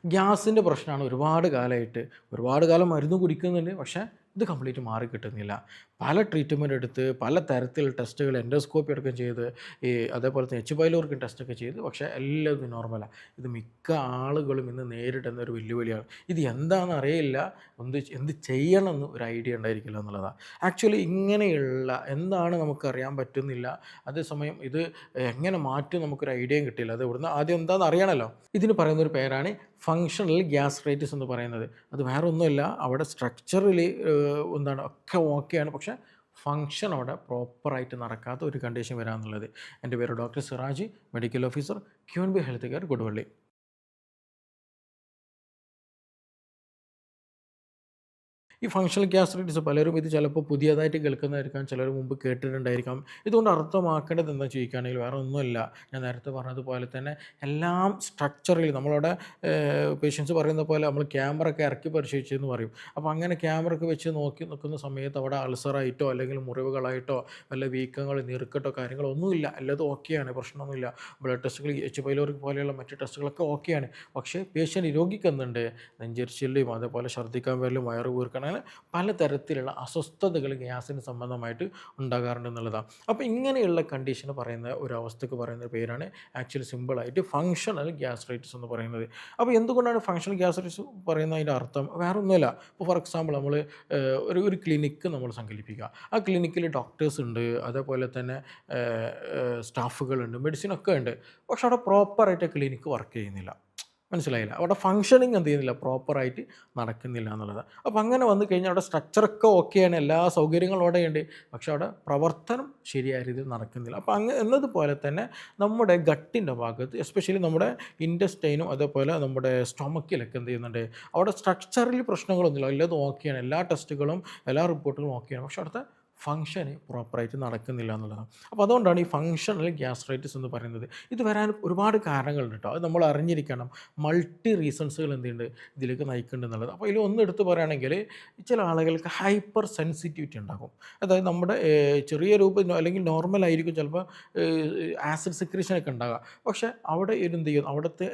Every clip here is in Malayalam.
ഗ്യാസിൻ്റെ പ്രശ്നമാണ് ഒരുപാട് കാലമായിട്ട്. ഒരുപാട് കാലം മരുന്ന് കുടിക്കുന്നുണ്ട്. പക്ഷേ ഇത് കംപ്ലീറ്റ് മാറി കിട്ടുന്നില്ല. പല ട്രീറ്റ്മെൻറ്റ് എടുത്ത് പല തരത്തിലുള്ള ടെസ്റ്റുകൾ എൻഡോസ്കോപ്പി അടക്കം ചെയ്ത് അതേപോലെ തന്നെ എച്ച് പൈലോർക്കും ടെസ്റ്റൊക്കെ ചെയ്ത് പക്ഷേ എല്ലാം നോർമലാണ്. ഇത് മിക്ക ആളുകളും ഇന്ന് നേരിടുന്ന ഒരു വെല്ലുവിളിയാണ്. ഇത് എന്താണെന്ന് അറിയില്ല. എന്ത് ചെയ്യണമെന്ന് ഒരു ഐഡിയ ഉണ്ടായിരിക്കില്ല എന്നുള്ളതാണ്. ആക്ച്വലി ഇങ്ങനെയുള്ള എന്താണ് നമുക്കറിയാൻ പറ്റുന്നില്ല. അതേസമയം ഇത് എങ്ങനെ മാറ്റും നമുക്കൊരു ഐഡിയയും കിട്ടിയില്ല. അത് ഇവിടുന്ന് ആദ്യം എന്താണെന്ന് അറിയണമല്ലോ. ഇതിന് പറയുന്നൊരു പേരാണ് ഫങ്ഷണൽ ഗ്യാസ്ട്രൈറ്റിസ് എന്ന് പറയുന്നത്. അത് വേറെ ഒന്നുമല്ല, അവിടെ സ്ട്രക്ചറിൽ എന്താണ് ഒക്കെ ഓക്കെയാണ്, പക്ഷേ ഫങ്ഷൻ അവിടെ പ്രോപ്പറായിട്ട് നടക്കാത്ത ഒരു കണ്ടീഷൻ വരാമെന്നുള്ളത്. എൻ്റെ പേര് doctor Siraj, medical officer, QNB health care, Koduvally. ഈ ഫങ്ഷണൽ ഗ്യാസ്ട്രൈറ്റിസ് പലരും ഇത് ചിലപ്പോൾ പുതിയതായിട്ട് കേൾക്കുന്നതായിരിക്കാം, ചിലർ മുമ്പ് കേട്ടിട്ടുണ്ടായിരിക്കാം. ഇതുകൊണ്ട് അർത്ഥമാക്കേണ്ടത് എന്താ ചോദിക്കുകയാണെങ്കിൽ വേറെ ഒന്നുമല്ല, ഞാൻ നേരത്തെ പറഞ്ഞതുപോലെ തന്നെ എല്ലാം സ്ട്രക്ചറിൽ നമ്മളവിടെ പേഷ്യൻസ് പറയുന്ന പോലെ നമ്മൾ ക്യാമറ ഒക്കെ ഇറക്കി പരിശോധിച്ചെന്ന് പറയും. അപ്പോൾ അങ്ങനെ ക്യാമറ ഒക്കെ വെച്ച് നോക്കി നിൽക്കുന്ന സമയത്ത് അവിടെ അൾസറായിട്ടോ അല്ലെങ്കിൽ മുറിവുകളായിട്ടോ വല്ല വീക്കങ്ങൾ, നീർക്കെട്ടോ കാര്യങ്ങളോ ഒന്നുമില്ല. എല്ലാതും ഓക്കെയാണ്, പ്രശ്നമൊന്നുമില്ല. ബ്ലഡ് ടെസ്റ്റുകൾ, എച്ച് പൈലോറി പോലെയുള്ള മറ്റ് ടെസ്റ്റുകളൊക്കെ ഓക്കെയാണ്. പക്ഷേ പേഷ്യൻ്റ് രോഗിക്ക് നെഞ്ചരിച്ചിലും അതേപോലെ ഛർദ്ദിക്കാൻ വരലും വയറ് വീർക്കണം, അങ്ങനെ പലതരത്തിലുള്ള അസ്വസ്ഥതകൾ ഗ്യാസിന് സംബന്ധമായിട്ട് ഉണ്ടാകാറുണ്ട് എന്നുള്ളതാണ്. അപ്പോൾ ഇങ്ങനെയുള്ള കണ്ടീഷന് പറയുന്ന ഒരു അവസ്ഥക്ക് പറയുന്ന പേരാണ് ആക്ച്വലി സിമ്പിളായിട്ട് ഫങ്ഷണൽ ഗ്യാസ്ട്രൈറ്റിസ് എന്ന് പറയുന്നത്. അപ്പോൾ എന്തുകൊണ്ടാണ് ഫങ്ഷണൽ ഗ്യാസ്ട്രൈറ്റിസ് പറയുന്നതിൻ്റെ അർത്ഥം? വേറെ ഒന്നുമില്ല. ഇപ്പോൾ ഫോർ എക്സാമ്പിൾ നമ്മൾ ഒരു ക്ലിനിക്ക് നമ്മൾ സങ്കല്പിക്കുക. ആ ക്ലിനിക്കിൽ ഡോക്ടേഴ്സ് ഉണ്ട്, അതേപോലെ തന്നെ സ്റ്റാഫുകളുണ്ട്, മെഡിസിനൊക്കെ ഉണ്ട്. പക്ഷെ അവിടെ പ്രോപ്പറായിട്ട് ക്ലിനിക്ക് വർക്ക് ചെയ്യുന്നില്ല. മനസ്സിലായില്ല? അവിടെ ഫങ്ഷനിങ് എന്ത് ചെയ്യുന്നില്ല, പ്രോപ്പറായിട്ട് നടക്കുന്നില്ല എന്നുള്ളത്. അപ്പോൾ അങ്ങനെ വന്നു കഴിഞ്ഞാൽ അവിടെ സ്ട്രക്ചറൊക്കെ ഓക്കെയാണ്, എല്ലാ സൗകര്യങ്ങളും അവിടെയുണ്ട്, പക്ഷേ അവിടെ പ്രവർത്തനം ശരിയായ രീതിയിൽ നടക്കുന്നില്ല. അപ്പോൾ എന്നതുപോലെ തന്നെ നമ്മുടെ ഗട്ടിൻ്റെ ഭാഗത്ത്, എസ്പെഷ്യലി നമ്മുടെ ഇൻറ്റസ്റ്റൈനും അതേപോലെ നമ്മുടെ സ്റ്റൊമക്കിലൊക്കെ എന്ത് ചെയ്യുന്നുണ്ട്, അവിടെ സ്ട്രക്ചറിൽ പ്രശ്നങ്ങളൊന്നുമില്ല, എല്ലാതും ഓക്കെയാണ്, എല്ലാ ടെസ്റ്റുകളും എല്ലാ റിപ്പോർട്ടുകളും ഓക്കെയാണ്, പക്ഷേ അവിടുത്തെ ഫങ്ഷന് പ്രോപ്പറായിട്ട് നടക്കുന്നില്ല എന്നുള്ളതാണ്. അപ്പോൾ അതുകൊണ്ടാണ് ഈ ഫങ്ഷണൽ ഗ്യാസ്ട്രൈറ്റിസ് എന്ന് പറയുന്നത്. ഇത് വരാൻ ഒരുപാട് കാരണങ്ങളുണ്ട് കേട്ടോ, അത് നമ്മൾ അറിഞ്ഞിരിക്കണം. മൾട്ടി റീസൺസുകൾ എന്തുണ്ട് ഇതിലേക്ക് നയിക്കുന്നുണ്ട് എന്നുള്ളത്. അപ്പോൾ ഇതിൽ ഒന്ന് എടുത്ത് പറയുകയാണെങ്കിൽ ചില ആളുകൾക്ക് ഹൈപ്പർ സെൻസിറ്റിവിറ്റി ഉണ്ടാകും. അതായത് നമ്മുടെ ചെറിയ രൂപം അല്ലെങ്കിൽ നോർമൽ ആയിരിക്കും ചിലപ്പോൾ ആസിഡ് സെക്രീഷനൊക്കെ ഉണ്ടാകുക, പക്ഷേ അവിടെ എന്ത് ചെയ്യും, അവിടുത്തെ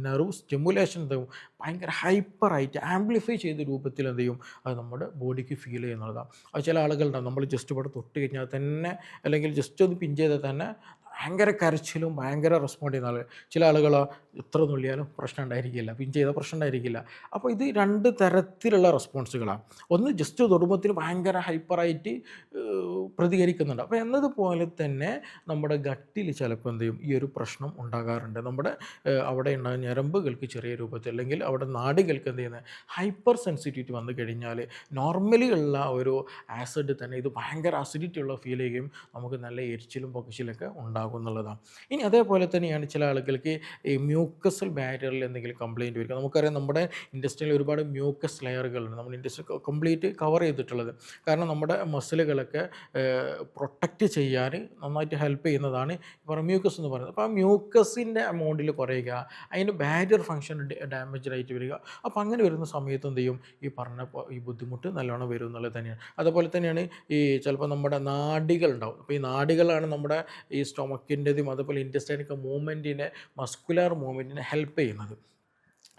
നെർവ് സ്റ്റിമുലേഷൻ എന്ത് ചെയ്യും, ഭയങ്കര ഹൈപ്പറായിട്ട് ആംപ്ലിഫൈ ചെയ്ത രൂപത്തിൽ എന്ത് ചെയ്യും, അത് നമ്മുടെ ബോഡിക്ക് ഫീൽ ചെയ്യുന്നതാണ്. അത് ചില ആളുകളുണ്ടാകും, നമ്മൾ ജസ്റ്റ് ഇവിടെ തൊട്ട് കഴിഞ്ഞാൽ തന്നെ അല്ലെങ്കിൽ ജസ്റ്റ് ഒന്ന് പിഞ്ച് ചെയ്താൽ തന്നെ ഭയങ്കര കരച്ചിലും ഭയങ്കര റെസ്പോണ്ട് ചെയ്യുന്ന ആളുകൾ. ചില ആളുകളോ എത്ര നുള്ളിയാലും പ്രശ്നം ഉണ്ടായിരിക്കില്ല, പിഞ്ച് ചെയ്താൽ പ്രശ്നം ഉണ്ടായിരിക്കില്ല. അപ്പോൾ ഇത് രണ്ട് തരത്തിലുള്ള റെസ്പോൺസുകളാണ്. ഒന്ന് ജസ്റ്റ് തൊടുമ്പത്തിന് ഭയങ്കര ഹൈപ്പറായിട്ട് പ്രതികരിക്കുന്നുണ്ട്. അപ്പോൾ എന്നതുപോലെ തന്നെ നമ്മുടെ ഗട്ടിൽ ചിലപ്പോൾ എന്ത് ചെയ്യും, ഈ ഒരു പ്രശ്നം ഉണ്ടാകാറുണ്ട്. നമ്മുടെ അവിടെ ഉണ്ടാകുന്ന ഞരമ്പുകൾക്ക് ചെറിയ രൂപത്തിൽ അല്ലെങ്കിൽ അവിടെ നാഡികൾക്ക് എന്ത് ചെയ്യുന്നത്, ഹൈപ്പർ സെൻസിറ്റിവിറ്റി വന്നു കഴിഞ്ഞാൽ നോർമലി ഉള്ള ഒരു ആസിഡ് തന്നെ ഇത് ഭയങ്കര അസിഡിറ്റി ഉള്ള ഫീൽ ചെയ്യുകയും നമുക്ക് നല്ല എരിച്ചിലും പൊക്കിച്ചിലൊക്കെ ഉണ്ടാകും എന്നുള്ളതാണ്. ഇനി അതേപോലെ തന്നെയാണ് ചില ആളുകൾക്ക് ഈ മ്യൂക്കസൽ ബാരിയറിൽ എന്തെങ്കിലും കംപ്ലയിൻറ്റ് വരിക. നമുക്കറിയാം നമ്മുടെ ഇൻഡസ്ട്രിയിൽ ഒരുപാട് മ്യൂക്കസ് ലെയറുകളുണ്ട്, നമ്മുടെ ഇൻഡസ്ട്രി കംപ്ലീറ്റ് കവർ ചെയ്തിട്ടുള്ളത്. കാരണം നമ്മുടെ മസിലുകളൊക്കെ പ്രൊട്ടക്റ്റ് ചെയ്യാൻ നന്നായിട്ട് ഹെൽപ്പ് ചെയ്യുന്നതാണ് ഇപ്പോൾ മ്യൂക്കസ് എന്ന് പറയുന്നത്. അപ്പോൾ ആ മ്യൂക്കസിൻ്റെ എമൗണ്ടിൽ കുറയുക, അതിൻ്റെ ബാരിയർ ഫങ്ഷൻ ഡാമേജ് ആയിട്ട് വരിക. അപ്പോൾ അങ്ങനെ വരുന്ന സമയത്ത് എന്ത് ചെയ്യും, ഈ പറഞ്ഞ ഈ ബുദ്ധിമുട്ട് നല്ലോണം വരും എന്നുള്ളത് തന്നെയാണ്. അതുപോലെ തന്നെയാണ് ഈ ചിലപ്പോൾ നമ്മുടെ നാഡികൾ ഉണ്ടാവും. അപ്പോൾ ഈ നാഡികളാണ് നമ്മുടെ ഈ സ്റ്റൊമക്കിൻ്റെതും അതുപോലെ ഇൻറ്റസ്റ്റൈനൊക്കെ മൂവ്മെൻറ്റിനെ, മസ്കുലാർ മൂവ്മെൻറ്റിനെ ഹെൽപ്പ് ചെയ്യുന്നത്.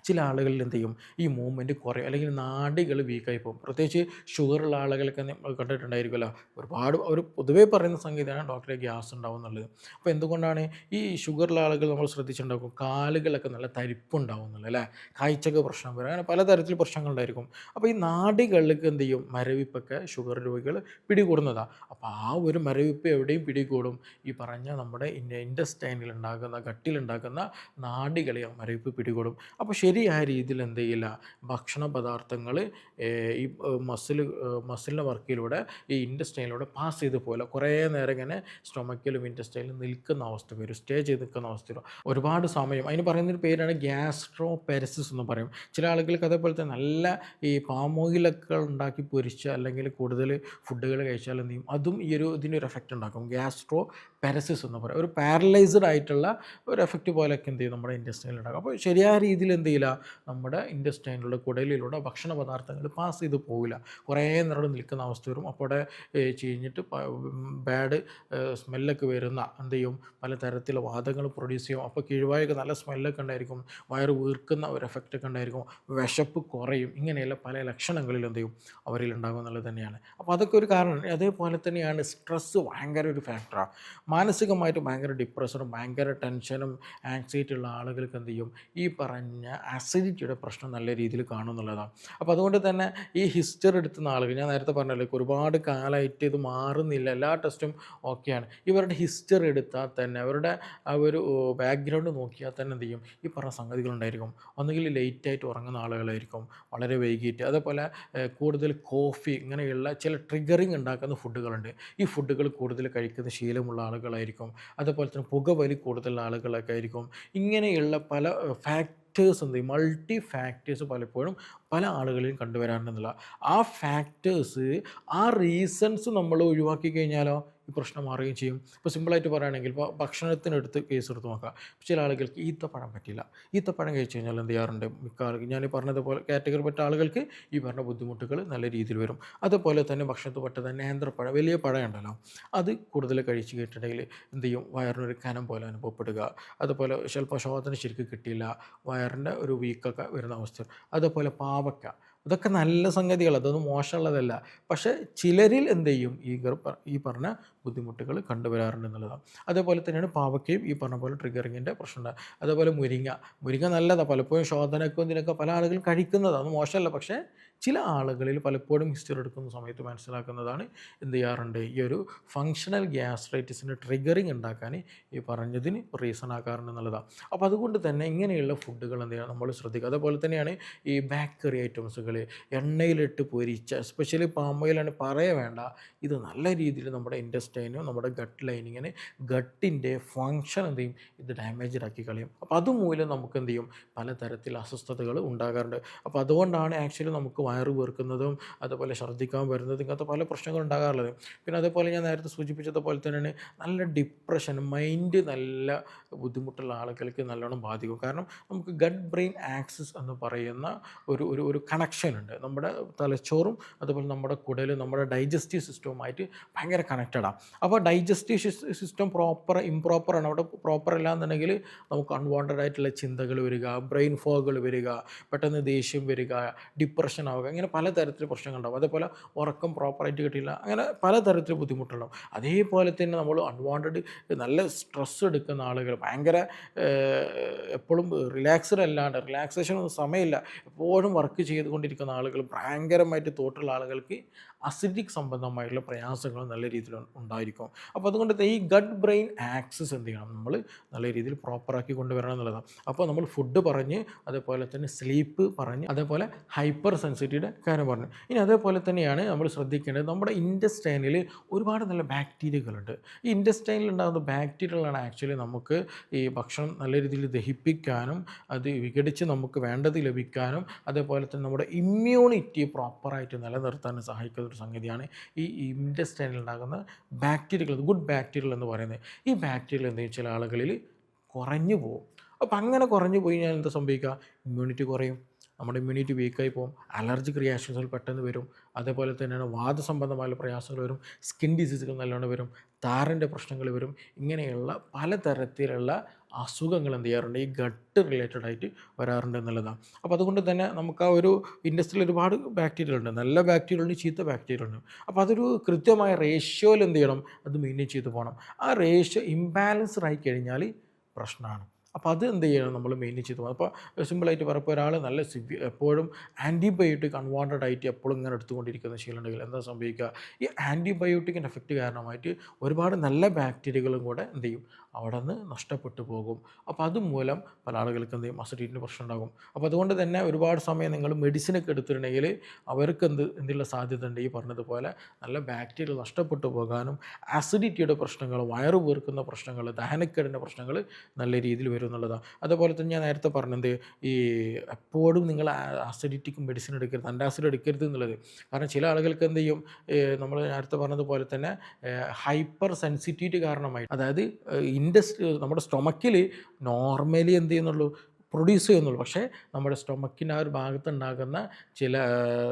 ചില ആളുകളിൽ എന്ത് ചെയ്യും, ഈ മൂവ്മെൻറ്റ് കുറയും അല്ലെങ്കിൽ നാഡികൾ വീക്കായി പോകും. പ്രത്യേകിച്ച് ഷുഗറുള്ള ആളുകളൊക്കെ നമ്മൾ കണ്ടിട്ടുണ്ടായിരിക്കുമല്ലോ, ഒരുപാട് ഒരു പൊതുവേ പറയുന്ന സംഗതിയാണ് ഡോക്ടറെ ഗ്യാസ് ഉണ്ടാവും എന്നുള്ളത്. അപ്പോൾ എന്തുകൊണ്ടാണ് ഈ ഷുഗറുള്ള ആളുകൾ നമ്മൾ ശ്രദ്ധിച്ചിട്ടുണ്ടാക്കും, കാലുകളൊക്കെ നല്ല തരിപ്പുണ്ടാവും എന്നുള്ളത് അല്ലേ, കാഴ്ചക്ക് പ്രശ്നം വരും, അങ്ങനെ പലതരത്തിൽ പ്രശ്നങ്ങളുണ്ടായിരിക്കും. അപ്പോൾ ഈ നാഡികളിലേക്ക് എന്ത് ചെയ്യും, മരവിപ്പൊക്കെ ഷുഗർ രോഗികൾ പിടികൂടുന്നതാണ്. അപ്പോൾ ആ ഒരു മരവിപ്പ് എവിടെയും പിടികൂടും, ഈ പറഞ്ഞ നമ്മുടെ ഇൻറ്റസ്റ്റൈനിൽ ഉണ്ടാകുന്ന ഗട്ടിലുണ്ടാക്കുന്ന നാഡികളെ മരവിപ്പ് പിടികൂടും. അപ്പോൾ ശരിയായ രീതിയിൽ എന്ത് ചെയ്യില്ല, ഭക്ഷണ പദാർത്ഥങ്ങൾ ഈ മസിലിൻ്റെ വർക്കിലൂടെ ഈ ഇൻറ്റസ്റ്റൈനിലൂടെ പാസ് ചെയ്ത് പോലെ കുറേ നേരം ഇങ്ങനെ സ്റ്റൊമക്കിലും ഇൻറ്റസ്റ്റൈനിലും നിൽക്കുന്ന അവസ്ഥ വരും, സ്റ്റേ ചെയ്ത് നിൽക്കുന്ന അവസ്ഥ വരും ഒരുപാട് സമയം. അതിന് പറയുന്നൊരു പേരാണ് ഗ്യാസ്ട്രോപാരസിസ് എന്ന് പറയും. ചില ആളുകൾക്ക് അതേപോലെ തന്നെ നല്ല ഈ പാം ഓയിലൊക്കെ ഉണ്ടാക്കി പൊരിച്ച അല്ലെങ്കിൽ കൂടുതൽ ഫുഡുകൾ കഴിച്ചാൽ എന്ത് ചെയ്യും, അതും ഇതിനൊരു എഫക്റ്റ് ഉണ്ടാക്കും. ഗ്യാസ്ട്രോപാരസിസ് എന്ന് പറയും. ഒരു പാരലൈസ്ഡ് ആയിട്ടുള്ള ഒരു എഫക്റ്റ് പോലെയൊക്കെ എന്ത് ചെയ്യും, നമ്മുടെ ഇൻറ്റസ്റ്റൈനിൽ ഉണ്ടാകും. അപ്പോൾ ശരിയായ രീതിയിൽ എന്ത് ചെയ്യില്ല, ചെയ്യില്ല, നമ്മുടെ ഇൻറ്റസ്റ്റൈനിലൂടെ കുടലിലൂടെ ഭക്ഷണ പദാർത്ഥങ്ങൾ പാസ് ചെയ്ത് പോവില്ല, കുറേ നേരം നിൽക്കുന്ന അവസ്ഥ വരും. അപ്പോൾ അവിടെ ചീഞ്ഞിട്ട് ബാഡ് സ്മെല്ലൊക്കെ വരുന്ന എന്ത് ചെയ്യും, പലതരത്തിലുള്ള വാതകങ്ങൾ പ്രൊഡ്യൂസ് ചെയ്യും. അപ്പോൾ കീഴ്വായൊക്കെ നല്ല സ്മെല്ലൊക്കെ ഉണ്ടായിരിക്കും, വയറ് വീർക്കുന്ന ഒരു എഫക്റ്റൊക്കെ ഉണ്ടായിരിക്കും, വിശപ്പ് കുറയും. ഇങ്ങനെയുള്ള പല ലക്ഷണങ്ങളിൽ എന്ത് ചെയ്യും അവരിൽ ഉണ്ടാകും എന്നുള്ളത് തന്നെയാണ്. അപ്പോൾ അതൊക്കെ ഒരു കാരണം. അതേപോലെ തന്നെയാണ് സ്ട്രെസ്സ് ഭയങ്കര ഒരു ഫാക്ടറാണ്. മാനസികമായിട്ട് ഭയങ്കര ഡിപ്രഷനും ഭയങ്കര ടെൻഷനും ആങ്സൈറ്റി ഉള്ള ആളുകൾക്ക് എന്ത് ചെയ്യും ഈ പറഞ്ഞ അസിഡിറ്റിയുടെ പ്രശ്നം നല്ല രീതിയിൽ കാണും എന്നുള്ളതാണ്. അപ്പോൾ അതുകൊണ്ട് തന്നെ ഈ ഹിസ്റ്ററി എടുത്തുന്ന ആളുകൾ, ഞാൻ നേരത്തെ പറഞ്ഞല്ലോ ഒരുപാട് കാലമായിട്ട് ഇത് മാറുന്നില്ല, എല്ലാ ടെസ്റ്റും ഓക്കെയാണ്, ഇവരുടെ ഹിസ്റ്ററി എടുത്താൽ തന്നെ അവരുടെ ആ ഒരു ബാക്ക്ഗ്രൗണ്ട് നോക്കിയാൽ തന്നെ എന്ത് ചെയ്യും ഈ പറഞ്ഞ സംഗതികളുണ്ടായിരിക്കും. ഒന്നുകിൽ ലേറ്റായിട്ട് ഉറങ്ങുന്ന ആളുകളായിരിക്കും, വളരെ വൈകിട്ട്, അതേപോലെ കൂടുതൽ കോഫി ഇങ്ങനെയുള്ള ചില ട്രിഗറിങ് ഉണ്ടാക്കുന്ന ഫുഡുകളുണ്ട്, ഈ ഫുഡുകൾ കൂടുതൽ കഴിക്കുന്ന ശീലമുള്ള ആളുകളായിരിക്കും. അതേപോലെ തന്നെ പുകവലി കൂടുതലുള്ള ആളുകളൊക്കെ ആയിരിക്കും. ഇങ്ങനെയുള്ള പല ഫാക്ടേഴ്സ് എന്ത് ചെയ്യും, മൾട്ടി ഫാക്ടേഴ്സ് പലപ്പോഴും പല ആളുകളിലും കണ്ടുവരാറുണ്ടെന്നുള്ള ആ ഫാക്ടേഴ്സ്, ആ റീസൺസ് നമ്മൾ ഒഴിവാക്കി കഴിഞ്ഞാലോ ഈ പ്രശ്നം മാറുകയും ചെയ്യും. ഇപ്പോൾ സിമ്പിളായിട്ട് പറയുകയാണെങ്കിൽ ഇപ്പോൾ ഭക്ഷണത്തിനെടുത്ത് കേസ് എടുത്ത് നോക്കാം. ചില ആളുകൾക്ക് ഈത്തപ്പഴം പറ്റില്ല, ഈത്തപ്പഴം കഴിച്ച് കഴിഞ്ഞാൽ എന്ത് ചെയ്യാറുണ്ട്, മിക്ക ആളുകൾ ഞാൻ പറഞ്ഞതുപോലെ കാറ്റഗറി പെട്ട ആളുകൾക്ക് ഈ പറഞ്ഞ ബുദ്ധിമുട്ടുകൾ നല്ല രീതിയിൽ വരും. അതുപോലെ തന്നെ ഭക്ഷണത്തിൽ പെട്ട നേന്ത്രപ്പഴം, വലിയ പഴം ഉണ്ടല്ലോ, അത് കൂടുതൽ കഴിച്ച് കേട്ടിട്ടുണ്ടെങ്കിൽ എന്ത് ചെയ്യും, വയറിനൊരു കനം പോലെ അനുഭവപ്പെടുക, അതുപോലെ ചിലപ്പോൾ ശോധന ശരിക്കും കിട്ടിയില്ല, വയറിൻ്റെ ഒരു വീക്കൊക്കെ വരുന്ന അവസ്ഥ. അതുപോലെ പാവയ്ക്ക, ഇതൊക്കെ നല്ല സംഗതികൾ, അതൊന്നും മോശമുള്ളതല്ല. പക്ഷേ ചിലരിൽ എന്ത് ചെയ്യും ഈ പറഞ്ഞ ബുദ്ധിമുട്ടുകൾ കണ്ടുവരാറുണ്ട് എന്നുള്ളതാണ്. അതേപോലെ തന്നെയാണ് പാവയ്ക്കയും ഈ പറഞ്ഞ പോലെ ട്രിഗറിങ്ങിൻ്റെ പ്രശ്നമുണ്ട്. അതേപോലെ മുരിങ്ങ നല്ലതാണ്, പലപ്പോഴും ശോധനയ്ക്കും ഇതിനൊക്കെ പല ആളുകളും കഴിക്കുന്നതാണ്, അത് മോശമല്ല. പക്ഷേ ചില ആളുകളിൽ പലപ്പോഴും ഹിസ്റ്ററി എടുക്കുന്ന സമയത്ത് മനസ്സിലാക്കുന്നതാണ് എന്ത് ചെയ്യാറുണ്ട്, ഈ ഒരു ഫങ്ഷണൽ ഗ്യാസ്ട്രൈറ്റിസിൻ്റെ ട്രിഗറിങ് ഉണ്ടാക്കാൻ ഈ പറഞ്ഞതിന് റീസൺ ആക്കാറുണ്ട് എന്നുള്ളതാണ്. അപ്പോൾ അതുകൊണ്ട് തന്നെ ഇങ്ങനെയുള്ള ഫുഡുകൾ എന്ത് ചെയ്യണം നമ്മൾ ശ്രദ്ധിക്കുക. അതേപോലെ തന്നെയാണ് ഈ ബേക്കറി ഐറ്റംസുകൾ, എണ്ണയിലിട്ട് പൊരിച്ച, എസ്പെഷ്യലി പാം ഓയിലാണ് പറയേ വേണ്ട, ഇത് നല്ല രീതിയിൽ നമ്മുടെ ഇൻറ്റസ്റ്റൈനും നമ്മുടെ ഗട്ട് ലൈനിങ്ങിന്, ഗട്ടിൻ്റെ ഫങ്ഷൻ എന്ത് ചെയ്യും, ഇത് ഡാമേജ്ഡ് ആക്കി കളയും. അപ്പോൾ അതുമൂലം നമുക്ക് എന്ത് ചെയ്യും പലതരത്തിൽ അസ്വസ്ഥതകൾ ഉണ്ടാകാറുണ്ട്. അപ്പോൾ അതുകൊണ്ടാണ് ആക്ച്വലി നമുക്ക് വയറ് വീർക്കുന്നതും അതുപോലെ ഛർദ്ദിക്കാൻ വരുന്നതും ഇങ്ങനത്തെ പല പ്രശ്നങ്ങളും ഉണ്ടാകാറുള്ളത്. പിന്നെ അതേപോലെ ഞാൻ നേരത്തെ സൂചിപ്പിച്ചതുപോലെ തന്നെയാണ് നല്ല ഡിപ്രഷൻ, മൈൻഡ് നല്ല ബുദ്ധിമുട്ടുള്ള ആളുകൾക്ക് നല്ലോണം ബാധിക്കും. കാരണം നമുക്ക് ഗട്ട് ബ്രെയിൻ ആക്സിസ് എന്ന് പറയുന്ന ഒരു ഒരു ഒരു കണക്ഷൻ ഉണ്ട്, നമ്മുടെ തലച്ചോറും അതുപോലെ നമ്മുടെ കുടലും നമ്മുടെ ഡൈജസ്റ്റീവ് സിസ്റ്റവുമായിട്ട് ഭയങ്കര കണക്റ്റഡാണ്. അപ്പോൾ ഡൈജസ്റ്റീവ് സിസ്റ്റം ഇംപ്രോപ്പറാണ്, അവിടെ പ്രോപ്പർ അല്ല എന്നുണ്ടെങ്കിൽ നമുക്ക് അൺവാണ്ടഡ് ആയിട്ടുള്ള ചിന്തകൾ വരിക, ബ്രെയിൻ ഫോഗുകൾ വരിക, പെട്ടെന്ന് ദേഷ്യം വരിക, ഡിപ്രഷൻ ആവുക, ഇങ്ങനെ പലതരത്തിൽ പ്രശ്നങ്ങളുണ്ടാവും. അതേപോലെ ഉറക്കം പ്രോപ്പറായിട്ട് കിട്ടിയില്ല, അങ്ങനെ പലതരത്തിൽ ബുദ്ധിമുട്ടുണ്ടാവും. അതേപോലെ തന്നെ നമ്മൾ അൺവാണ്ടഡ് നല്ല സ്ട്രെസ് എടുക്കുന്ന ആളുകൾ, ഭയങ്കര എപ്പോഴും റിലാക്സ്ഡ് അല്ലാണ്ട്, റിലാക്സേഷനൊന്നും സമയമില്ല, എപ്പോഴും വർക്ക് ചെയ്തുകൊണ്ടിരിക്കുന്ന ആളുകൾ, ഭയങ്കരമായിട്ട് തോട്ടുള്ള ആളുകൾക്ക് അസിഡിക് സംബന്ധമായിട്ടുള്ള പ്രയാസങ്ങൾ നല്ല രീതിയിൽ ഉണ്ടായിരിക്കും. അപ്പോൾ അതുകൊണ്ട് ഈ ഗട്ട് ബ്രെയിൻ ആക്സിസ് എന്ത് ചെയ്യണം, നമ്മൾ നല്ല രീതിയിൽ പ്രോപ്പറാക്കി കൊണ്ടുവരണം എന്നുള്ളതാണ്. അപ്പോൾ നമ്മൾ ഫുഡ് പറഞ്ഞ്, അതേപോലെ തന്നെ സ്ലീപ്പ് പറഞ്ഞ്, അതേപോലെ ഹൈപ്പർ സെൻസിറ്റിയുടെ കാര്യം പറഞ്ഞു. ഇനി അതേപോലെ തന്നെയാണ് നമ്മൾ ശ്രദ്ധിക്കേണ്ടത്, നമ്മുടെ ഇൻറ്റസ്റ്റൈനിൽ ഒരുപാട് നല്ല ബാക്ടീരിയകളുണ്ട്. ഈ ഇൻറ്റസ്റ്റൈനിൽ ഉണ്ടാകുന്ന ബാക്ടീരിയകളാണ് ആക്ച്വലി നമുക്ക് ഈ ഭക്ഷണം നല്ല രീതിയിൽ ദഹിപ്പിക്കാനും അത് വിഘടിച്ച് നമുക്ക് വേണ്ടത് ലഭിക്കാനും അതേപോലെ തന്നെ നമ്മുടെ ഇമ്മ്യൂണിറ്റി പ്രോപ്പറായിട്ട് നിലനിർത്താനും സഹായിക്കുന്ന ഒരു സംഗതിയാണ് ഈ ഇൻറ്റസ്റ്റൈനിൽ ഉണ്ടാകുന്ന ബാക്ടീരിയകൾ, ഗുഡ് ബാക്ടീരിയകൾ എന്ന് പറയുന്നത്. ഈ ബാക്ടീരിയകൾ എന്ത് ചില ആളുകളിൽ കുറഞ്ഞു പോകും. അപ്പോൾ അങ്ങനെ കുറഞ്ഞു പോയി കഴിഞ്ഞാൽ എന്താ സംഭവിക്കുക, ഇമ്മ്യൂണിറ്റി കുറയും, നമ്മുടെ ഇമ്മ്യൂണിറ്റി വീക്കായി പോകും, അലർജിക് റിയാക്ഷൻസുകൾ പെട്ടെന്ന് വരും, അതേപോലെ തന്നെയാണ് വാദസംബന്ധമായ പ്രയാസങ്ങൾ വരും, സ്കിൻ ഡിസീസുകൾ നല്ലോണം വരും, താരൻ്റെ പ്രശ്നങ്ങൾ വരും. ഇങ്ങനെയുള്ള പലതരത്തിലുള്ള അസുഖങ്ങൾ എന്ത് ചെയ്യാറുണ്ട്, ഈ ഗട്ട് റിലേറ്റഡ് ആയിട്ട് വരാറുണ്ട് എന്നുള്ളതാണ്. അപ്പോൾ അതുകൊണ്ട് തന്നെ നമുക്ക് ആ ഒരു ഇൻഡസ്ട്രിയിൽ ഒരുപാട് ബാക്ടീരിയ ഉണ്ട്, നല്ല ബാക്ടീരിയ ഉണ്ട്, ചീത്ത ബാക്ടീരിയ ഉണ്ട്. അപ്പോൾ അതൊരു കൃത്യമായ റേഷ്യോയിൽ എന്ത് ചെയ്യണം, അത് മെയിൻറ്റെയിൻ ചെയ്ത് പോകണം. ആ റേഷ്യോ ഇംബാലൻസ്ഡ് ആയി കഴിഞ്ഞാൽ പ്രശ്നമാണ്. അപ്പോൾ അത് എന്ത് ചെയ്യണം, നമ്മൾ മെയിൻറ്റെയിൻ ചെയ്ത് പോകണം. അപ്പോൾ സിമ്പിളായിട്ട് പറയുമ്പോൾ ഒരാൾ നല്ല എപ്പോഴും ആൻറ്റിബയോട്ടിക് അൺവാണ്ടഡ് ആയിട്ട് എപ്പോഴും ഇങ്ങനെ എടുത്തുകൊണ്ടിരിക്കുന്ന ശീലമുണ്ടെങ്കിൽ എന്താ സംഭവിക്കുക, ഈ ആൻറ്റിബയോട്ടിക്കിൻ്റെ എഫക്റ്റ് കാരണമായിട്ട് ഒരുപാട് നല്ല ബാക്ടീരിയകളും കൂടെ എന്ത് ചെയ്യും, അവിടെ നിന്ന് നഷ്ടപ്പെട്ടു പോകും. അപ്പോൾ അതുമൂലം പല ആളുകൾക്ക് എന്ത് ചെയ്യും, അസിഡിറ്റിൻ്റെ പ്രശ്നം ഉണ്ടാകും. അപ്പോൾ അതുകൊണ്ട് തന്നെ ഒരുപാട് സമയം നിങ്ങൾ മെഡിസിനൊക്കെ എടുത്തിട്ടുണ്ടെങ്കിൽ അവർക്ക് എന്തുള്ള സാധ്യത ഉണ്ട്, ഈ പറഞ്ഞതുപോലെ നല്ല ബാക്ടീരിയ നഷ്ടപ്പെട്ടു പോകാനും അസിഡിറ്റിയുടെ പ്രശ്നങ്ങൾ, വയറ് വീർക്കുന്ന പ്രശ്നങ്ങൾ, ദഹനക്കേടിൻ്റെ പ്രശ്നങ്ങൾ നല്ല രീതിയിൽ വരും എന്നുള്ളതാണ്. അതുപോലെ തന്നെ ഞാൻ നേരത്തെ പറഞ്ഞത്, ഈ എപ്പോഴും നിങ്ങൾ അസിഡിറ്റിക്ക് മെഡിസിൻ എടുക്കരുത്, ആൻറ്റാസിഡ് എടുക്കരുത് എന്നുള്ളത്. കാരണം ചില ആളുകൾക്ക് എന്ത് ചെയ്യും, നമ്മൾ നേരത്തെ പറഞ്ഞതുപോലെ തന്നെ ഹൈപ്പർ സെൻസിറ്റിവിറ്റി കാരണമായി, അതായത് നമ്മുടെ സ്റ്റൊമക്കിൽ നോർമലി എന്ത് ചെയ്യുന്നുള്ളൂ, പ്രൊഡ്യൂസ് ചെയ്യുന്നുള്ളൂ. പക്ഷേ നമ്മുടെ സ്റ്റൊമക്കിൻ്റെ ആ ഒരു ഭാഗത്തുണ്ടാകുന്ന ചില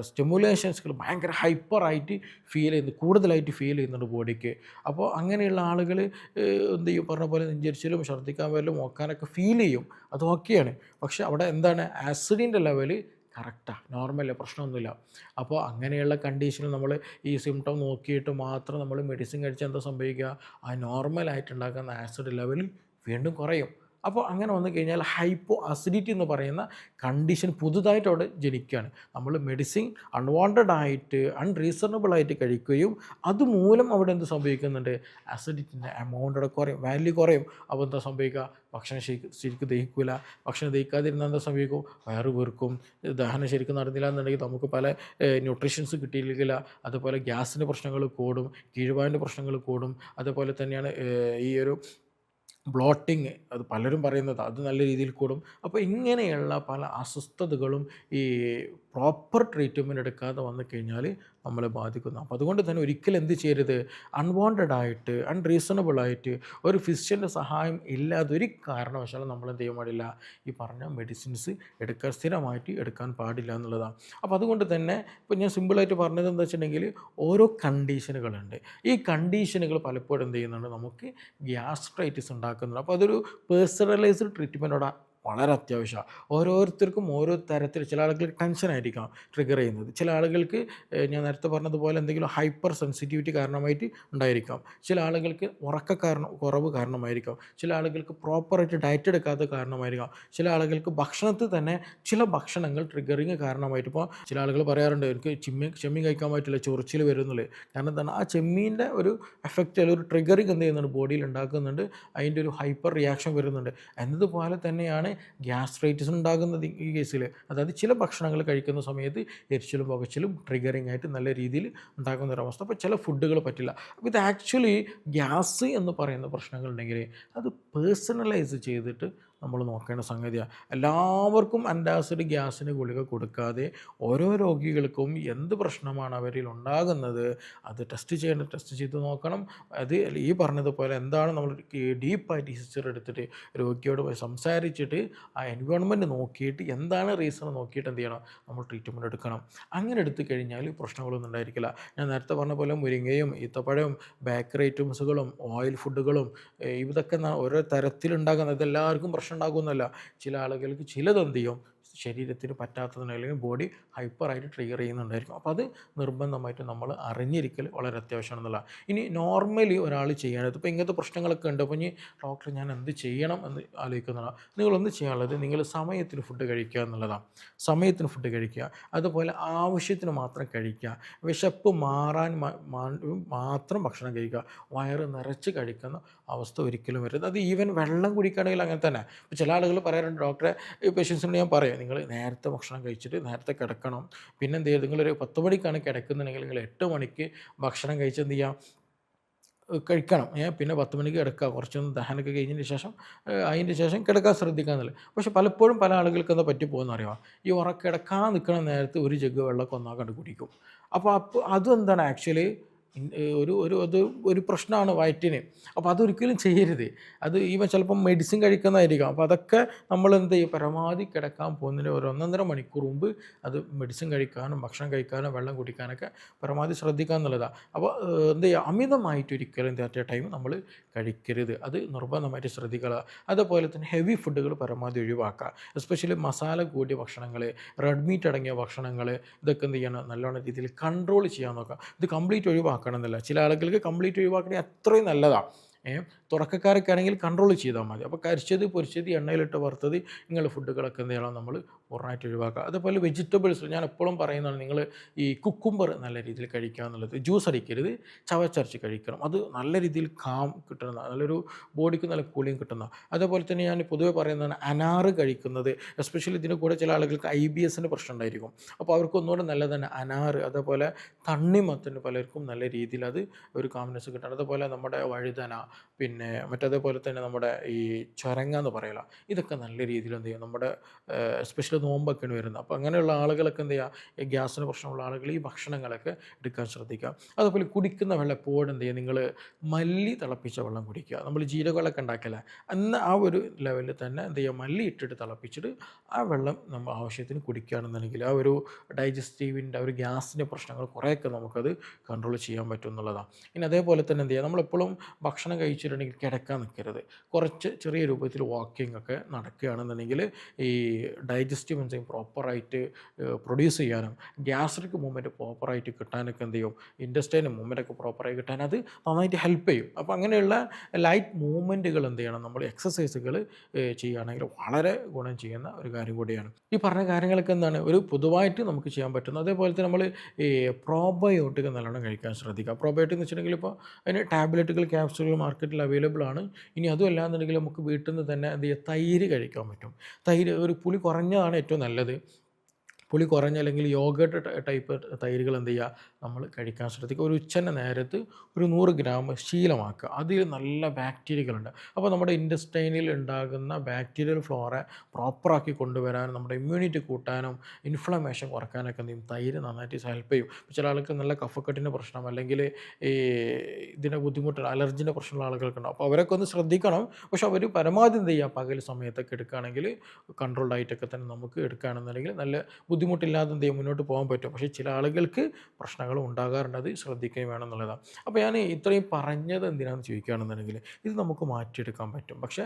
സ്റ്റിമുലേഷൻസുകൾ ഭയങ്കര ഹൈപ്പറായിട്ട് ഫീൽ ചെയ്യുന്നു, കൂടുതലായിട്ട് ഫീൽ ചെയ്യുന്നുണ്ട് ബോഡിക്ക്. അപ്പോൾ അങ്ങനെയുള്ള ആളുകൾ എന്ത് ചെയ്യും, പറഞ്ഞ പോലെ നെഞ്ചരിച്ചിലും ഛർദ്ദിക്കാൻ വരലും ഓക്കാനൊക്കെ ഫീൽ ചെയ്യും, അത് ഓക്കെയാണ്. പക്ഷേ അവിടെ എന്താണ്, ആസിഡിൻ്റെ ലെവൽ കറക്റ്റാണ്, നോർമലല്ല, പ്രശ്നമൊന്നുമില്ല. അപ്പോൾ അങ്ങനെയുള്ള കണ്ടീഷനിൽ നമ്മൾ ഈ സിംറ്റം നോക്കിയിട്ട് മാത്രം നമ്മൾ മെഡിസിൻ കഴിച്ചാൽ എന്താ സംഭവിക്കുക, ആ നോർമലായിട്ടുണ്ടാക്കുന്ന ആസിഡ് ലെവൽ വീണ്ടും കുറയും. അപ്പോൾ അങ്ങനെ വന്നു കഴിഞ്ഞാൽ ഹൈപ്പോ അസിഡിറ്റി എന്ന് പറയുന്ന കണ്ടീഷൻ പുതുതായിട്ട് അവിടെ ജനിക്കുകയാണ്. നമ്മൾ മെഡിസിൻ അൺവാണ്ടഡ് ആയിട്ട് അൺറീസണബിൾ ആയിട്ട് കഴിക്കുകയും അതുമൂലം അവിടെ എന്ത് സംഭവിക്കുന്നുണ്ട്, അസിഡിറ്റിൻ്റെ എമൗണ്ട് അവിടെ കുറയും, വാല്യൂ കുറയും. അപ്പോൾ എന്താ സംഭവിക്കുക, ഭക്ഷണം ശരിക്കും ദഹിക്കില്ല. ഭക്ഷണം ദഹിക്കാതിരുന്നാൽ എന്താ സംഭവിക്കും, വയറ് വീർക്കും. ദഹനം ശരിക്കും നടന്നില്ല എന്നുണ്ടെങ്കിൽ നമുക്ക് പല ന്യൂട്രീഷൻസ് കിട്ടിയില്ല. അതുപോലെ ഗ്യാസിൻ്റെ പ്രശ്നങ്ങൾ കൂടും, കീഴ്വായൻ്റെ പ്രശ്നങ്ങൾ കൂടും. അതുപോലെ തന്നെയാണ് ഈ ഒരു ബ്ലോട്ടിങ്, അത് പലരും പറയുന്നത്, അത് നല്ല രീതിയിൽ കൂടും. അപ്പോൾ ഇങ്ങനെയുള്ള പല അസ്വസ്ഥതകളും ഈ പ്രോപ്പർ ട്രീറ്റ്മെൻറ്റ് എടുക്കാതെ വന്നു കഴിഞ്ഞാൽ നമ്മളെ ബാധിക്കുന്നു. അപ്പോൾ അതുകൊണ്ട് തന്നെ ഒരിക്കലും എന്ത് ചെയ്യരുത്, അൺവാണ്ടഡ് ആയിട്ട് അൺറീസണബിൾ ആയിട്ട് ഒരു ഫിസിഷ്യൻ്റെ സഹായം ഇല്ലാതെ ഒരു കാരണവശാലും നമ്മൾ എന്ത് ചെയ്യാൻ പാടില്ല, ഈ പറഞ്ഞ മെഡിസിൻസ് സ്ഥിരമായിട്ട് എടുക്കാൻ പാടില്ല എന്നുള്ളതാണ്. അപ്പോൾ അതുകൊണ്ട് തന്നെ ഇപ്പോൾ ഞാൻ സിമ്പിളായിട്ട് പറഞ്ഞത് എന്താ വെച്ചിട്ടുണ്ടെങ്കിൽ, ഓരോ കണ്ടീഷനുകളുണ്ട്. ഈ കണ്ടീഷനുകൾ പലപ്പോഴും എന്ത് ചെയ്യുന്നുണ്ട്, നമുക്ക് ഗ്യാസ്ട്രൈറ്റിസ് ഉണ്ടാക്കുന്നുണ്ട്. അപ്പോൾ അതൊരു പേഴ്സണലൈസ്ഡ് ട്രീറ്റ്മെൻറ്റോടെ വളരെ അത്യാവശ്യമാണ്. ഓരോരുത്തർക്കും ഓരോ തരത്തിൽ, ചില ആളുകൾക്ക് ടെൻഷനായിരിക്കാം ട്രിഗർ ചെയ്യുന്നത്, ചില ആളുകൾക്ക് ഞാൻ നേരത്തെ പറഞ്ഞതുപോലെ എന്തെങ്കിലും ഹൈപ്പർ സെൻസിറ്റിവിറ്റി കാരണമായിട്ട് ഉണ്ടായിരിക്കാം, ചില ആളുകൾക്ക് കുറവ് കാരണമായിരിക്കാം, ചില ആളുകൾക്ക് പ്രോപ്പറായിട്ട് ഡയറ്റ് എടുക്കാത്ത കാരണമായിരിക്കാം, ചില ആളുകൾക്ക് ഭക്ഷണത്തിൽ തന്നെ ചില ഭക്ഷണങ്ങൾ ട്രിഗറിങ് കാരണമായിട്ട്. ഇപ്പോൾ ചില ആളുകൾ പറയാറുണ്ട്, എനിക്ക് ചെമ്മീൻ കഴിക്കാൻ പറ്റില്ല, ചൊറിച്ചിൽ വരുന്നുള്ളൂ. കാരണം എന്താണ്, ആ ചെമ്മീൻ്റെ ഒരു എഫക്റ്റ് അല്ലെങ്കിൽ ഒരു ട്രിഗറിങ് എന്ത് ചെയ്യുന്നുണ്ട്, ബോഡിയിൽ ഉണ്ടാക്കുന്നുണ്ട്, അതിൻ്റെ ഒരു ഹൈപ്പർ റിയാക്ഷൻ വരുന്നുണ്ട്. എന്നതുപോലെ തന്നെയാണ് ഗ്യാസ്ട്രൈറ്റിസ് ഉണ്ടാകുന്നത് ഈ കേസിൽ. അതായത് ചില ഭക്ഷണങ്ങൾ കഴിക്കുന്ന സമയത്ത് എരിച്ചിലും പുകച്ചിലും ട്രിഗറിങ് ആയിട്ട് നല്ല രീതിയിൽ ഉണ്ടാകുന്ന ഒരവസ്ഥ. അപ്പോൾ ചില ഫുഡുകൾ പറ്റില്ല. അപ്പോൾ ഇത് ആക്ച്വലി ഗ്യാസ് എന്ന് പറയുന്ന പ്രശ്നങ്ങളുണ്ടെങ്കിൽ അത് പേഴ്സണലൈസ് ചെയ്തിട്ട് നമ്മൾ നോക്കേണ്ട സംഗതിയാണ്. എല്ലാവർക്കും ആൻറ്റാസിഡ് ഗ്യാസിന് ഗുളിക കൊടുക്കാതെ ഓരോ രോഗികൾക്കും എന്ത് പ്രശ്നമാണ് അവരിൽ ഉണ്ടാകുന്നത് അത് ടെസ്റ്റ് ചെയ്ത് നോക്കണം. അത് ഈ പറഞ്ഞതുപോലെ എന്താണ്, നമ്മൾ ഡീപ്പായിട്ട് ഹിസ്റ്ററി എടുത്തിട്ട് രോഗിയോട് പോയി സംസാരിച്ചിട്ട് ആ എൻവയോൺമെൻറ്റ് നോക്കിയിട്ട് എന്താണ് റീസൺ നോക്കിയിട്ട് എന്ത് ചെയ്യണം, നമ്മൾ ട്രീറ്റ്മെൻറ്റ് എടുക്കണം. അങ്ങനെ എടുത്തു കഴിഞ്ഞാൽ പ്രശ്നങ്ങളൊന്നും ഉണ്ടായിരിക്കില്ല. ഞാൻ നേരത്തെ പറഞ്ഞ പോലെ മുരിങ്ങയും ഈത്തപ്പഴവും ബേക്കറി ഐറ്റംസുകളും ഓയിൽ ഫുഡുകളും ഇതൊക്കെ ഓരോ തരത്തിലുണ്ടാകുന്നത്, ഇതെല്ലാവർക്കും പ്രശ്നം ഉണ്ടാകുന്നല്ല. ചില ആളുകൾക്ക് ചിലതെന്ത് ചെയ്യും, ശരീരത്തിന് പറ്റാത്തതിന് അല്ലെങ്കിൽ ബോഡി ഹൈപ്പറായിട്ട് ട്രിഗർ ചെയ്യുന്നുണ്ടായിരിക്കും. അപ്പോൾ അത് നിർബന്ധമായിട്ട് നമ്മൾ അറിഞ്ഞിരിക്കൽ വളരെ അത്യാവശ്യമാണെന്നുള്ള. ഇനി നോർമലി ഒരാൾ ചെയ്യേണ്ടത്, ഇപ്പോൾ ഇങ്ങനത്തെ പ്രശ്നങ്ങളൊക്കെ ഉണ്ട്, അപ്പോൾ ഇനി ഡോക്ടർ ഞാൻ എന്ത് ചെയ്യണം എന്ന് ആലോചിക്കുന്നതാണ്. നിങ്ങളൊന്ന് ചെയ്യാനുള്ളത്, നിങ്ങൾ സമയത്തിന് ഫുഡ് കഴിക്കുക എന്നുള്ളതാണ്. സമയത്തിന് ഫുഡ് കഴിക്കുക, അതുപോലെ ആവശ്യത്തിന് മാത്രം കഴിക്കുക, വിശപ്പ് മാറാൻ മാത്രം ഭക്ഷണം കഴിക്കുക, വയറ് നിറച്ച് കഴിക്കുന്ന അവസ്ഥ ഒരിക്കലും വരരുത്. അത് ഈവൻ വെള്ളം കുടിക്കുകയാണെങ്കിൽ അങ്ങനെ തന്നെ. ഇപ്പോൾ ചില ആളുകൾ പറയാറുണ്ട്, ഡോക്ടറെ പേഷ്യൻസിനോട് ഞാൻ പറയും, നിങ്ങൾ നേരത്തെ ഭക്ഷണം കഴിച്ചിട്ട് നേരത്തെ കിടക്കണം. പിന്നെ എന്ത് ചെയ്യുക, നിങ്ങളൊരു 10 മണിക്കാണ് കിടക്കുന്നുണ്ടെങ്കിൽ നിങ്ങൾ 8 മണിക്ക് ഭക്ഷണം കഴിച്ച് എന്ത് ചെയ്യുക, കഴിക്കണം. പിന്നെ 10 മണിക്ക് കിടക്കുക, കുറച്ചൊന്ന് ദഹനമൊക്കെ കഴിഞ്ഞതിന് ശേഷം അതിൻ്റെ ശേഷം കിടക്കാൻ ശ്രദ്ധിക്കുക എന്നുള്ളത്. പക്ഷേ പലപ്പോഴും പല ആളുകൾക്ക് എന്താ പറ്റിപ്പോകുന്ന അറിയാം, ഈ കിടക്കാൻ നിൽക്കുന്ന നേരത്ത് ഒരു ജഗ് വെള്ളമൊക്കെ ഒന്നാകണ്ട് കുടിക്കും. അപ്പോൾ അതെന്താണ് ആക്ച്വലി ഒരു പ്രശ്നമാണ് വയറ്റിന്. അപ്പോൾ അതൊരിക്കലും ചെയ്യരുത്. അത് ഈവൻ ചിലപ്പം മെഡിസിൻ കഴിക്കുന്നതായിരിക്കാം. അപ്പോൾ അതൊക്കെ നമ്മൾ എന്ത് ചെയ്യും, പരമാവധി കിടക്കാൻ പോകുന്നതിന് ഒരു 1.5 മണിക്കൂർ മുമ്പ് അത് മെഡിസിൻ കഴിക്കാനും ഭക്ഷണം കഴിക്കാനും വെള്ളം കുടിക്കാനൊക്കെ പരമാവധി ശ്രദ്ധിക്കുക എന്നുള്ളതാണ്. അപ്പോൾ എന്ത് ചെയ്യുക, അമിതമായിട്ട് ഒരിക്കലും അറ്റ് ടൈം നമ്മൾ കഴിക്കരുത്. അത് നിർബന്ധമായിട്ട് ശ്രദ്ധിക്കുക. അതുപോലെ തന്നെ ഹെവി ഫുഡുകൾ പരമാവധി ഒഴിവാക്കുക. എസ്പെഷ്യലി മസാല കൂടിയ ഭക്ഷണങ്ങൾ, റെഡ് മീറ്റ് അടങ്ങിയ ഭക്ഷണങ്ങൾ, ഇതൊക്കെ എന്ത് ചെയ്യണം, നല്ലോണം രീതിയിൽ കൺട്രോൾ ചെയ്യാൻ നോക്കുക. ഇത് കംപ്ലീറ്റ് ഒഴിവാക്കണം എന്നല്ല, ചില ആളുകൾക്ക് കംപ്ലീറ്റ് ഒഴിവാക്കണമെങ്കിൽ അത്രയും നല്ലതാണ്. തുടക്കക്കാരൊക്കെ ആണെങ്കിൽ കൺട്രോൾ ചെയ്താൽ മതി. അപ്പോൾ കരിച്ചത്, പൊരിച്ചത്, എണ്ണയിലിട്ട് വറുത്തത് ഇങ്ങനെയുള്ള ഫുഡുകളൊക്കെ എന്ത് ചെയ്യണം, നമ്മൾ പൂർണ്ണമായിട്ട് ഒഴിവാക്കുക. അതുപോലെ വെജിറ്റബിൾസ് ഞാൻ എപ്പോഴും പറയുന്നതാണ്, നിങ്ങൾ ഈ കുക്കുംബർ നല്ല രീതിയിൽ കഴിക്കുക എന്നുള്ളത്. ജ്യൂസ് അടിക്കരുത്, ചവച്ചരച്ച് കഴിക്കണം. അത് നല്ല രീതിയിൽ കാം കിട്ടുന്ന, നല്ലൊരു ബോഡിക്ക് നല്ല കൂളിങ് കിട്ടുന്ന. അതേപോലെ തന്നെ ഞാൻ പൊതുവെ പറയുന്നതാണ് അനാറ് കഴിക്കുന്നത്. എസ്പെഷ്യലി ഇതിന് കൂടെ ചില ആളുകൾക്ക് IBSൻ്റെ പ്രശ്നം ഉണ്ടായിരിക്കും. അപ്പോൾ അവർക്ക് ഒന്നുകൂടെ നല്ലതാണ് അനാറ്. അതേപോലെ തണ്ണിമത്തന് പലർക്കും നല്ല രീതിയിൽ അത് ഒരു കാംനെസ് കിട്ടണം. അതുപോലെ നമ്മുടെ വഴുതന, പിന്നെ മറ്റേതേപോലെ തന്നെ നമ്മുടെ ഈ ചൊരങ്ങ എന്ന് പറയല, ഇതൊക്കെ നല്ല രീതിയിൽ എന്ത് ചെയ്യുക, നമ്മുടെ എസ്പെഷ്യലി നോമ്പൊക്കെയാണ് വരുന്നത്. അപ്പോൾ അങ്ങനെയുള്ള ആളുകളൊക്കെ എന്ത് ചെയ്യുക, ഈ ഗ്യാസിന് പ്രശ്നമുള്ള ആളുകൾ ഈ ഭക്ഷണങ്ങളൊക്കെ എടുക്കാൻ ശ്രദ്ധിക്കുക. അതുപോലെ കുടിക്കുന്ന വെള്ളം എപ്പോഴും എന്ത് ചെയ്യുക, നിങ്ങൾ മല്ലി തിളപ്പിച്ച വെള്ളം കുടിക്കുക. നമ്മൾ ജീരകവെള്ളമൊക്കെ ഉണ്ടാക്കില്ല, അന്ന് ആ ഒരു ലെവലിൽ തന്നെ എന്ത് ചെയ്യുക, മല്ലി ഇട്ടിട്ട് തിളപ്പിച്ചിട്ട് ആ വെള്ളം നമ്മൾ ആവശ്യത്തിന് കുടിക്കുകയാണെന്നുണ്ടെങ്കിൽ ആ ഒരു ഡൈജസ്റ്റീവിൻ്റെ ഒരു ഗ്യാസിൻ്റെ പ്രശ്നങ്ങൾ കുറേയൊക്കെ നമുക്കത് കൺട്രോൾ ചെയ്യാൻ പറ്റും എന്നുള്ളതാണ്. ഇനി അതേപോലെ തന്നെ എന്ത് ചെയ്യുക, നമ്മളെപ്പോഴും ഭക്ഷണം കഴിച്ചിട്ടുണ്ടെങ്കിൽ കിടക്കാൻ നിൽക്കരുത്. കുറച്ച് ചെറിയ രൂപത്തിൽ വാക്കിംഗ് ഒക്കെ നടക്കുകയാണെന്നുണ്ടെങ്കിൽ ഈ ഡൈജസ്റ്റീവ് എൻസൈം പ്രോപ്പറായിട്ട് പ്രൊഡ്യൂസ് ചെയ്യാനും ഗ്യാസ്ട്രിക് മൂവ്മെൻറ്റ് പ്രോപ്പറായിട്ട് കിട്ടാനൊക്കെ എന്ത് ചെയ്യും, ഇൻറ്റസ്റ്റൈൻ്റെ മൂവ്മെൻറ്റൊക്കെ പ്രോപ്പറായി കിട്ടാൻ അത് നന്നായിട്ട് ഹെൽപ്പ് ചെയ്യും. അപ്പോൾ അങ്ങനെയുള്ള ലൈറ്റ് മൂവ്മെൻറ്റുകൾ എന്ത് ചെയ്യണം, നമ്മൾ എക്സസൈസുകൾ ചെയ്യുകയാണെങ്കിൽ വളരെ ഗുണം ചെയ്യുന്ന ഒരു കാര്യം കൂടിയാണ്. ഈ പറഞ്ഞ കാര്യങ്ങളൊക്കെ എന്താണ്, ഒരു പൊതുവായിട്ട് നമുക്ക് ചെയ്യാൻ പറ്റുന്നത്. അതേപോലെ തന്നെ നമ്മൾ ഈ പ്രോബയോട്ടിക് നല്ലോണം കഴിക്കാൻ ശ്രദ്ധിക്കുക. പ്രോബയോട്ടിക് എന്ന് വെച്ചിട്ടുണ്ടെങ്കിൽ ഇപ്പോൾ അതിന് ടാബ്ലറ്റുകൾ, ക്യാപ്സുകൾ മാർക്കറ്റിൽ അവൈലബിൾ ആണ്. ഇനി അതും അല്ലാന്നുണ്ടെങ്കിൽ നമുക്ക് വീട്ടിൽ നിന്ന് തന്നെ എന്ത് ചെയ്യുക, തൈര് കഴിക്കാൻ പറ്റും. തൈര് ഒരു പുളി കുറഞ്ഞതാണ് ഏറ്റവും നല്ലത്. പുളി കുറഞ്ഞ അല്ലെങ്കിൽ യോഗട്ട് ടൈപ്പ് തൈരുകൾ എന്ത് ചെയ്യുക, നമ്മൾ കഴിക്കാൻ ശ്രദ്ധിക്കുക. ഒരു ഉച്ചൻ്റെ നേരത്ത് ഒരു 100 ഗ്രാം ശീലമാക്കുക. അതിൽ നല്ല ബാക്ടീരിയകളുണ്ട്. അപ്പോൾ നമ്മുടെ ഇൻറ്റസ്റ്റൈനിൽ ഉണ്ടാകുന്ന ബാക്ടീരിയൽ ഫ്ലോറ പ്രോപ്പറാക്കി കൊണ്ടുവരാനും നമ്മുടെ ഇമ്മ്യൂണിറ്റി കൂട്ടാനും ഇൻഫ്ലമേഷൻ കുറയ്ക്കാനൊക്കെ എന്ത് ചെയ്യും, തൈര് നന്നായിട്ട് ഹെൽപ്പ് ചെയ്യും. ചില ആൾക്ക് നല്ല കഫക്കെട്ടിൻ്റെ പ്രശ്നം അല്ലെങ്കിൽ ഈ ഇതിൻ്റെ ബുദ്ധിമുട്ട് അലർജിൻ്റെ പ്രശ്നമുള്ള ആളുകൾക്കുണ്ടാവും. അപ്പോൾ അവരൊക്കെ ഒന്ന് ശ്രദ്ധിക്കണം. പക്ഷെ അവർ പരമാവധി എന്ത് ചെയ്യുക, പകൽ സമയത്തൊക്കെ എടുക്കുകയാണെങ്കിൽ കൺട്രോൾഡ് ആയിട്ടൊക്കെ തന്നെ നമുക്ക് എടുക്കുകയാണെന്നുണ്ടെങ്കിൽ നല്ല ബുദ്ധിമുട്ടില്ലാതെ എന്ത് ചെയ്യും, മുന്നോട്ട് പോകാൻ പറ്റും. പക്ഷേ ചില ആളുകൾക്ക് പ്രശ്നങ്ങളും ഉണ്ടാകാറുണ്ട്, അത് ശ്രദ്ധിക്കുകയും വേണം എന്നുള്ളതാണ്. അപ്പോൾ ഞാൻ ഇത്രയും പറഞ്ഞത് എന്തിനാണെന്ന് ചോദിക്കുകയാണെന്നുണ്ടെങ്കിൽ ഇത് നമുക്ക് മാറ്റിയെടുക്കാൻ പറ്റും. പക്ഷേ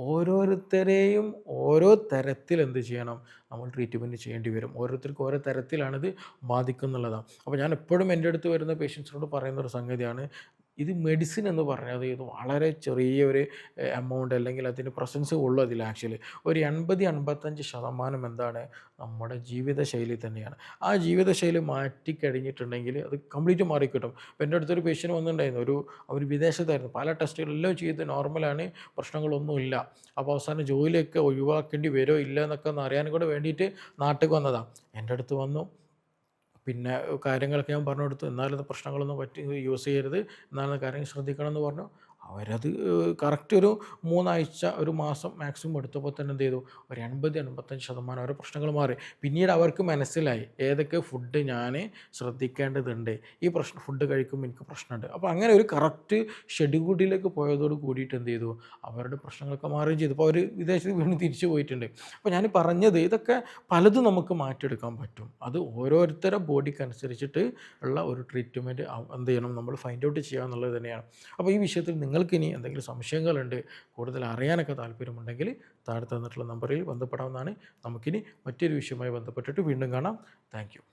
ഓരോരുത്തരെയും ഓരോ തരത്തിൽ എന്ത് ചെയ്യണം, നമ്മൾ ട്രീറ്റ്മെൻറ്റ് ചെയ്യേണ്ടി വരും. ഓരോരുത്തർക്കും ഓരോ തരത്തിലാണിത് ബാധിക്കുന്നുള്ളതാണ്. അപ്പോൾ ഞാൻ എപ്പോഴും എൻ്റെ അടുത്ത് വരുന്ന പേഷ്യൻസിനോട് പറയുന്നൊരു സംഗതിയാണ്, ഇത് മെഡിസിൻ എന്ന് പറഞ്ഞത് ഇത് വളരെ ചെറിയൊരു എമൗണ്ട് അല്ലെങ്കിൽ അതിന് പ്രസൻസ് ഉള്ളൂ. അതിൽ ആക്ച്വലി ഒരു 80-85% എന്താണ്, നമ്മുടെ ജീവിതശൈലി തന്നെയാണ്. ആ ജീവിതശൈലി മാറ്റിക്കഴിഞ്ഞിട്ടുണ്ടെങ്കിൽ അത് കംപ്ലീറ്റ് മാറിക്കിട്ടും. അപ്പോൾ എൻ്റെ അടുത്തൊരു പേഷ്യൻ്റ് വന്നിട്ടുണ്ടായിരുന്നു, അവർ വിദേശത്തായിരുന്നു, പല ടെസ്റ്റുകളെല്ലാം ചെയ്ത് നോർമലാണ്, പ്രശ്നങ്ങളൊന്നുമില്ല. അപ്പോൾ അവസാനം ജോലിയൊക്കെ ഒഴിവാക്കേണ്ടി വരുമോ ഇല്ല എന്നൊക്കെ ഒന്ന് അറിയാനും കൂടെ വേണ്ടിയിട്ട് നാട്ടിൽ വന്നതാണ്. എൻ്റെ അടുത്ത് വന്നു, പിന്നെ കാര്യങ്ങളൊക്കെ ഞാൻ പറഞ്ഞു കൊടുത്തു. എന്നാലും പ്രശ്നങ്ങളൊന്നും യൂസ് ചെയ്യരുത്, എന്നാലും കാര്യങ്ങൾ ശ്രദ്ധിക്കണം എന്ന് പറഞ്ഞു. അവരത് കറക്റ്റ് ഒരു 3 ആഴ്ച, ഒരു മാസം മാക്സിമം എടുത്തപ്പോൾ തന്നെ എന്ത് ചെയ്തു, ഒരു 80-85% അവരുടെ പ്രശ്നങ്ങൾ മാറി. പിന്നീട് അവർക്ക് മനസ്സിലായി ഏതൊക്കെ ഫുഡ് ഞാൻ ശ്രദ്ധിക്കേണ്ടതുണ്ട്, ഈ ഫുഡ് കഴിക്കുമ്പോൾ എനിക്ക് പ്രശ്നമുണ്ട്. അപ്പോൾ അങ്ങനെ ഒരു കറക്റ്റ് ഷെഡ്യൂളിലേക്ക് പോയതോട് കൂടിയിട്ട് എന്ത് ചെയ്തു, അവരുടെ പ്രശ്നങ്ങളൊക്കെ മാറുകയും ചെയ്തു. അപ്പോൾ അവർ വിദേശത്ത് വീണ്ടും തിരിച്ചു പോയിട്ടുണ്ട്. അപ്പോൾ ഞാൻ പറഞ്ഞത് ഇതൊക്കെ പലതും നമുക്ക് മാറ്റിയെടുക്കാൻ പറ്റും. അത് ഓരോരുത്തരുടെ ബോഡിക്ക് അനുസരിച്ചിട്ട് ഉള്ള ഒരു ട്രീറ്റ്മെൻറ്റ് എന്ത് ചെയ്യണം, നമ്മൾ ഫൈൻഡ് ഔട്ട് ചെയ്യുക എന്നുള്ളത് തന്നെയാണ്. അപ്പോൾ ഈ വിഷയത്തിൽ നിങ്ങൾക്കിനി എന്തെങ്കിലും സംശയങ്ങളുണ്ട്, കൂടുതൽ അറിയാനൊക്കെ താല്പര്യമുണ്ടെങ്കിൽ താഴെ തന്നിട്ടുള്ള നമ്പറിൽ ബന്ധപ്പെടാവുന്നതാണ്. നമുക്കിനി മറ്റൊരു വിഷയവുമായി ബന്ധപ്പെട്ടിട്ട് വീണ്ടും കാണാം. Thank you.